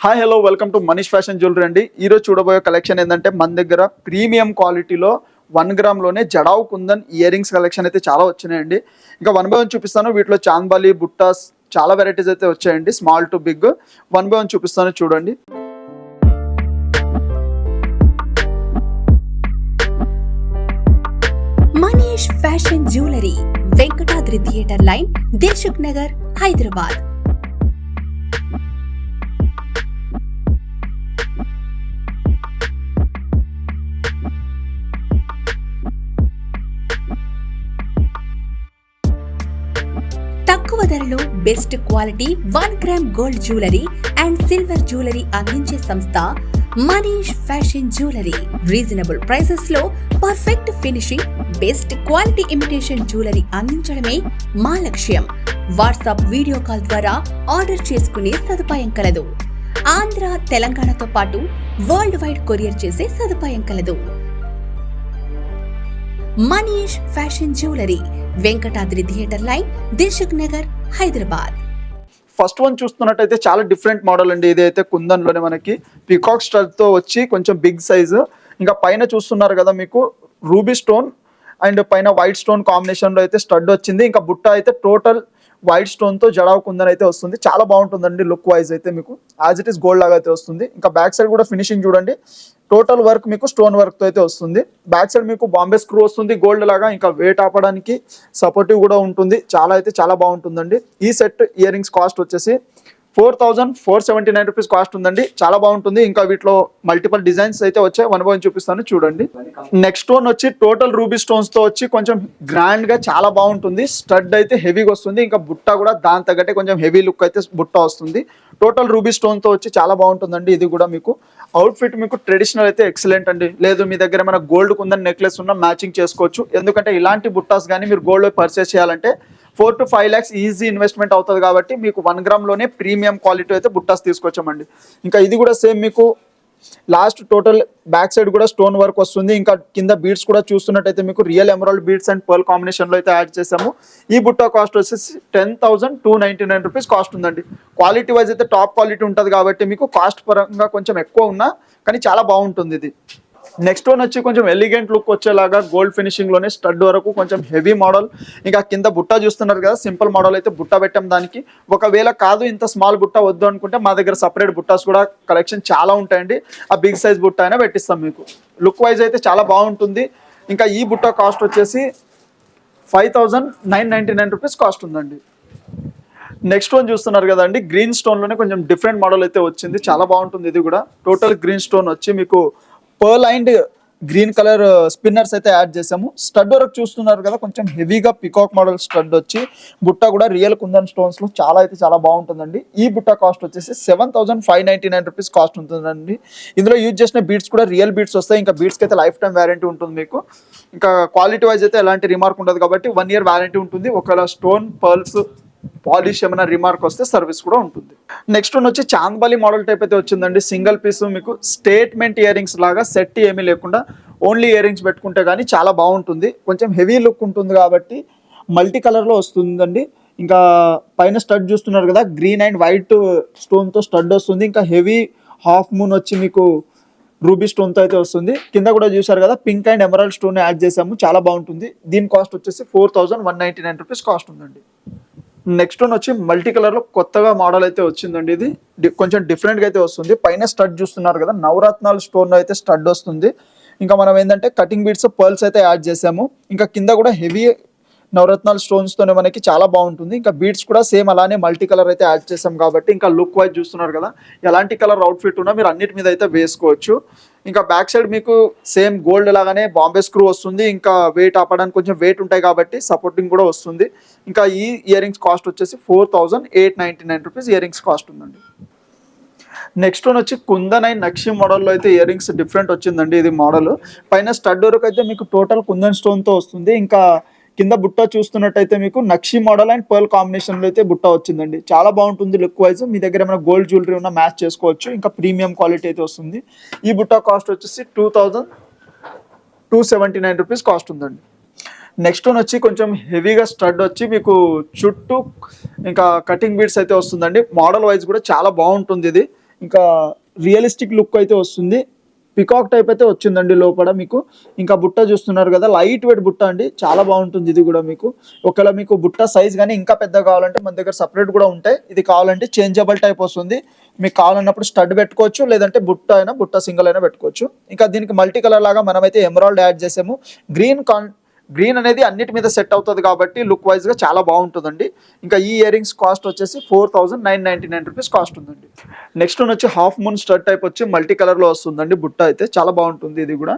Hi hello welcome to Manish fashion jewellery అండి. ఈరోజు చూడబోయే కలెక్షన్ ఏంటంటే మన దగ్గర ప్రీమియం క్వాలిటీలో 1 గ్రామ్లోనే Jadau Kundan earrings collection అయితే చాలా వచ్చినాయండి. ఇంకా వన్ బై వన్ చూపిస్తాను. వీటిలో చాంద్బాలి, బుట్టాస్ చాలా వెరైటీస్ అయితే వచ్చాయండి, small to big. One by one చూపిస్తాను, చూడండి. Manish fashion jewellery, Venkatadri theatre line, Dilsukhnagar, Hyderabad. తక్కువ ధరలో best quality 1 gram gold jewellery and silver jewellery అందించే సంస్థ Manish fashion jewellery. Reasonable prices లో perfect finishing, best quality imitation jewellery అందించడమే మా లక్ష్యం. వాట్సాప్ వీడియో కాల్ ద్వారా ఆర్డర్ చేసుకునే సదుపాయం కలదు. ఆంధ్ర, తెలంగాణతో పాటు వరల్డ్ వైడ్ కొరియర్ చేసే సదుపాయం కలదు. Manish fashion jewellery, Venkatadri theatre line, Dilsukhnagar, Hyderabad. First one చూస్తున్నట్టయితే చాలా డిఫరెంట్ మోడల్ అండి. ఇదైతే కుందన్లోనే మనకి పికాక్ స్టడ్తో వచ్చి కొంచెం బిగ్ సైజు. ఇంకా పైన చూస్తున్నారు కదా, మీకు రూబీ స్టోన్ అండ్ పైన వైట్ స్టోన్ కాంబినేషన్లో అయితే స్టడ్ వచ్చింది. ఇంకా బుట్ట అయితే టోటల్ వైట్ స్టోన్తో జడావ్ కుందన్ అయితే వస్తుంది. చాలా బాగుంటుందండి లుక్ వైజ్ అయితే, మీకు యాజ్ ఇట్ ఈస్ గోల్డ్ లాగా అయితే వస్తుంది. ఇంకా బ్యాక్ సైడ్ కూడా ఫినిషింగ్ చూడండి, టోటల్ వర్క్ మీకు స్టోన్ వర్క్తో అయితే వస్తుంది. బ్యాక్ సైడ్ మీకు బాంబే స్క్రూ వస్తుంది గోల్డ్ లాగా. ఇంకా వెయిట్ ఆపడానికి సపోర్టివ్ కూడా ఉంటుంది. చాలా బాగుంటుందండి. ఈ సెట్ ఇయర్ రింగ్స్ కాస్ట్ వచ్చేసి 4,479 రూపీస్ కాస్ట్ ఉందండి. చాలా బాగుంటుంది. ఇంకా వీటిలో మల్టిపల్ డిజైన్స్ అయితే వచ్చాయి, వన్ బై వన్ చూపిస్తాను, చూడండి. నెక్స్ట్ స్టోన్ వచ్చి టోటల్ రూబీ స్టోన్స్ తో వచ్చి కొంచెం గ్రాండ్ గా చాలా బాగుంటుంది. స్టడ్ అయితే హెవీగా వస్తుంది. ఇంకా బుట్ట కూడా దాని తగ్గట్టే కొంచెం హెవీ లుక్ అయితే బుట్ట వస్తుంది. టోటల్ రూబీ స్టోన్ తో వచ్చి చాలా బాగుంటుందండి. ఇది కూడా మీకు అవుట్ఫిట్ మీకు ట్రెడిషనల్ అయితే ఎక్సలెంట్ అండి. లేదు మీ దగ్గర ఏమైనా గోల్డ్ కుందని నెక్లెస్ ఉన్న మ్యాచింగ్ చేసుకోవచ్చు. ఎందుకంటే ఇలాంటి బుట్టాస్ కానీ మీరు గోల్డ్ పర్చేస్ చేయాలంటే 4 to 5 lakhs ఈజీ ఇన్వెస్ట్మెంట్ అవుతుంది. కాబట్టి మీకు 1 గ్రామ్లోనే ప్రీమియం క్వాలిటీ అయితే బుట్టాస్ తీసుకొచ్చామండి. ఇంకా ఇది కూడా సేమ్ మీకు లాస్ట్ టోటల్ బ్యాక్ సైడ్ కూడా స్టోన్ వర్క్ వస్తుంది. ఇంకా కింద బీడ్స్ కూడా చూస్తున్నట్టయితే మీకు real emerald beads and pearl కాంబినేషన్లో అయితే యాడ్ చేసాము. ఈ బుట్టా కాస్ట్ వచ్చేసి 10,299 రూపీస్ కాస్ట్ ఉందండి. క్వాలిటీ వైజ్ అయితే టాప్ క్వాలిటీ ఉంటుంది కాబట్టి మీకు కాస్ట్ పరంగా కొంచెం ఎక్కువ ఉన్నా కానీ చాలా బాగుంటుంది ఇది. నెక్స్ట్ వన్ వచ్చి కొంచెం ఎలిగెంట్ లుక్ వచ్చేలాగా గోల్డ్ ఫినిషింగ్ లోనే స్టడ్ వరకు కొంచెం హెవీ మోడల్. ఇంకా కింద బుట్ట చూస్తున్నారు కదా, సింపుల్ మోడల్ అయితే బుట్ట పెట్టాం దానికి. ఒకవేళ కాదు ఇంత స్మాల్ బుట్ట వద్దు అనుకుంటే మా దగ్గర సపరేట్ బుట్టాస్ కూడా కలెక్షన్ చాలా ఉంటాయండి. ఆ బిగ్ సైజ్ బుట్ట అయినా పెట్టిస్తాం మీకు. లుక్ వైజ్ అయితే చాలా బాగుంటుంది. ఇంకా ఈ బుట్ట కాస్ట్ వచ్చేసి 5,999 రూపీస్ కాస్ట్ ఉందండి. నెక్స్ట్ వన్ చూస్తున్నారు కదండి, గ్రీన్ స్టోన్ లోనే కొంచెం డిఫరెంట్ మోడల్ అయితే వచ్చింది. చాలా బాగుంటుంది. ఇది కూడా టోటల్ గ్రీన్ స్టోన్ వచ్చి మీకు pearl and green colour spinners అయితే యాడ్ చేసాము. స్టడ్ వరకు చూస్తున్నారు కదా, కొంచెం హెవీగా పికాక్ మోడల్ స్టడ్ వచ్చి బుట్ట కూడా రియల్ కుందన్ స్టోన్స్ లో చాలా బాగుంటుందండి. ఈ బుట్ట కాస్ట్ వచ్చేసి 7,599 రూపీస్ కాస్ట్ ఉంటుందండి. ఇందులో యూజ్ చేసిన బీడ్స్ కూడా రియల్ బీడ్స్ వస్తాయి. ఇంకా బీడ్స్కి అయితే లైఫ్ టైం వారంటీ ఉంటుంది మీకు. ఇంకా క్వాలిటీ వైజ్ అయితే ఎలాంటి రిమార్క్ ఉండదు కాబట్టి 1 year వారంటీ ఉంటుంది. ఒకవేళ స్టోన్, పర్ల్స్, పాలిష్ ఏమైనా రిమార్క్ వస్తే సర్వీస్ కూడా ఉంటుంది. నెక్స్ట్ వన్ వచ్చి చాంద్బాలి మోడల్ టైప్ అయితే వచ్చిందండి. సింగిల్ పీస్ మీకు స్టేట్మెంట్ ఇయర్ రింగ్స్ లాగా సెట్ ఏమీ లేకుండా ఓన్లీ ఇయర్ రింగ్స్ పెట్టుకుంటే కానీ చాలా బాగుంటుంది. కొంచెం హెవీ లుక్ ఉంటుంది కాబట్టి మల్టీ కలర్లో వస్తుందండి. ఇంకా పైన స్టడ్ చూస్తున్నారు కదా, గ్రీన్ అండ్ వైట్ స్టోన్తో స్టడ్ వస్తుంది. ఇంకా హెవీ హాఫ్ మూన్ వచ్చి మీకు రూబీ స్టోన్తో అయితే వస్తుంది. కింద కూడా చూసారు కదా, pink and emerald stone add చేసాము. చాలా బాగుంటుంది. దీని కాస్ట్ వచ్చేసి 4,199 రూపీస్ కాస్ట్ ఉందండి. నెక్స్ట్ వన్ వచ్చి మల్టీ కలర్లో కొత్తగా మోడల్ అయితే వచ్చిందండి. ఇది కొంచెం డిఫరెంట్గా అయితే వస్తుంది. పైన స్టడ్ చూస్తున్నారు కదా, నవరత్నాలు స్టోన్ అయితే స్టడ్ వస్తుంది. ఇంకా మనం ఏంటంటే కటింగ్ బీడ్స్, పర్ల్స్ అయితే యాడ్ చేసాము. ఇంకా కింద కూడా హెవీ నవరత్నాలు స్టోన్స్తోనే మనకి చాలా బాగుంటుంది. ఇంకా బీడ్స్ కూడా సేమ్ అలానే మల్టీ కలర్ అయితే యాడ్ చేసాం కాబట్టి ఇంకా లుక్ వైజ్ చూస్తున్నారు కదా, ఎలాంటి కలర్ అవుట్ఫిట్ ఉన్నా మీరు అన్నిటి మీద అయితే వేసుకోవచ్చు. ఇంకా బ్యాక్ సైడ్ మీకు సేమ్ గోల్డ్ లాగానే బాంబే స్క్రూ వస్తుంది. ఇంకా వెయిట్ ఆపడానికి కొంచెం వెయిట్ ఉంటాయి కాబట్టి సపోర్టింగ్ కూడా వస్తుంది. ఇంకా ఈ ఇయర్ రింగ్స్ కాస్ట్ వచ్చేసి 4,899 రూపీస్ ఇయర్ రింగ్స్ కాస్ట్ ఉందండి. నెక్స్ట్ వన్ వచ్చి కుందన్ అండ్ నక్షి మోడల్లో అయితే ఇయర్ రింగ్స్ డిఫరెంట్ వచ్చిందండి. ఇది మోడల్ పైన స్టడ్ వరకు అయితే మీకు టోటల్ కుందన్ స్టోన్తో వస్తుంది. ఇంకా కింద బుట్ట చూస్తున్నట్టయితే మీకు నక్షి మోడల్ అండ్ పర్ల్ కాంబినేషన్లో అయితే బుట్ట వచ్చిందండి. చాలా బాగుంటుంది లుక్ వైజ్. మీ దగ్గర ఏమైనా గోల్డ్ జ్యువెలరీ ఉన్న మ్యాచ్ చేసుకోవచ్చు. ఇంకా ప్రీమియం క్వాలిటీ అయితే వస్తుంది. ఈ బుట్ట కాస్ట్ వచ్చేసి 2,279 రూపీస్ కాస్ట్ ఉందండి. నెక్స్ట్ వన్ వచ్చి కొంచెం హెవీగా స్టడ్ వచ్చి మీకు చుట్టూ ఇంకా కటింగ్ బీడ్స్ అయితే వస్తుందండి. మోడల్ వైజ్ కూడా చాలా బాగుంటుంది ఇది. ఇంకా రియలిస్టిక్ లుక్ అయితే వస్తుంది. పికాక్ టైప్ అయితే వచ్చిందండి లోపల మీకు. ఇంకా బుట్ట చూస్తున్నారు కదా, లైట్ వెయిట్ బుట్ట అండి, చాలా బాగుంటుంది ఇది కూడా మీకు. ఒకవేళ మీకు బుట్ట సైజ్ కానీ ఇంకా పెద్ద కావాలంటే మన దగ్గర సపరేట్ కూడా ఉంటాయి. ఇది కావాలంటే చేంజబుల్ టైప్ వస్తుంది. మీకు కావాలన్నప్పుడు స్టడ్ పెట్టుకోవచ్చు, లేదంటే బుట్ట సింగిల్ అయినా పెట్టుకోవచ్చు. ఇంకా దీనికి మల్టీ కలర్ లాగా మనమైతే ఎమరాల్డ్ యాడ్ చేసాము. గ్రీన్ అనేది అన్నిటి మీద సెట్ అవుతుంది కాబట్టి లుక్ వైజ్గా చాలా బాగుంటుందండి. ఇంకా ఈ ఇయర్ రింగ్స్ కాస్ట్ వచ్చేసి 4999 రూపీస్ కాస్ట్ ఉందండి. నెక్స్ట్ వన్ వచ్చి హాఫ్ మూన్ స్టడ్ టైప్ వచ్చి మల్టీ కలర్లో వస్తుందండి. బుట్ట అయితే చాలా బాగుంటుంది ఇది కూడా.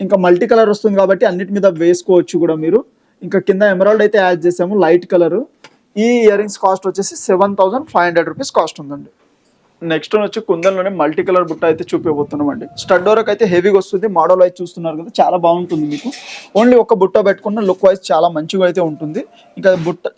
ఇంకా మల్టీ కలర్ వస్తుంది కాబట్టి అన్నిటి మీద వేసుకోవచ్చు కూడా మీరు. ఇంకా కింద ఎమరాల్డ్ అయితే యాడ్ చేసాము లైట్ కలర్. ఈ ఇయర్ రింగ్స్ కాస్ట్ వచ్చేసి 7500 రూపీస్ కాస్ట్ ఉందండి. నెక్స్ట్ వచ్చి కుందన్లోనే మల్టీ కలర్ బుట్ట అయితే చూపించబోతున్నాం అండి. స్టడ్ వరకు అయితే హెవీగా వస్తుంది. మోడల్ వైజ్ చూస్తున్నారు కదా, చాలా బాగుంటుంది మీకు. ఓన్లీ ఒక బుట్ట పెట్టుకున్న లుక్ వైజ్ చాలా మంచిగా అయితే ఉంటుంది. ఇంకా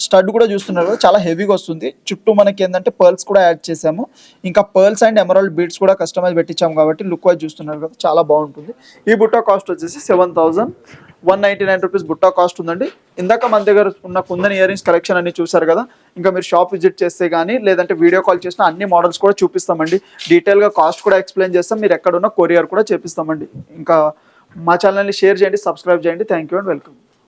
స్టడ్ కూడా చూస్తున్నారు కదా, చాలా హెవీగా వస్తుంది. చుట్టూ మనకి ఏంటంటే పర్ల్స్ కూడా యాడ్ చేసాము. ఇంకా పర్ల్స్ అండ్ ఎమరాల్డ్ బీడ్స్ కూడా కస్టమైజ్ పెట్టించాము కాబట్టి లుక్ వైజ్ చూస్తున్నారు కదా, చాలా బాగుంటుంది. ఈ బుట్ట కాస్ట్ వచ్చేసి 7199 రూపీస్ బుట్ట కాస్ట్ ఉందండి. ఇందాక మన దగ్గర ఉన్న కుందన్ ఇయర్ రింగ్స్ కలెక్షన్ అన్ని చూసారు కదా. ఇంకా మీరు షాప్ విజిట్ చేస్తే కానీ లేదంటే వీడియో కాల్ చేసిన అన్ని మోడల్స్ కూడా చూపిస్తామండి. డీటెయిల్గా కాస్ట్ కూడా ఎక్స్ప్లెయిన్ చేస్తాం. మీరు ఎక్కడున్నా కొరియర్ కూడా చేపిస్తామండి. ఇంకా మా ఛానల్ని షేర్ చేయండి, సబ్స్క్రైబ్ చేయండి. Thank you and welcome.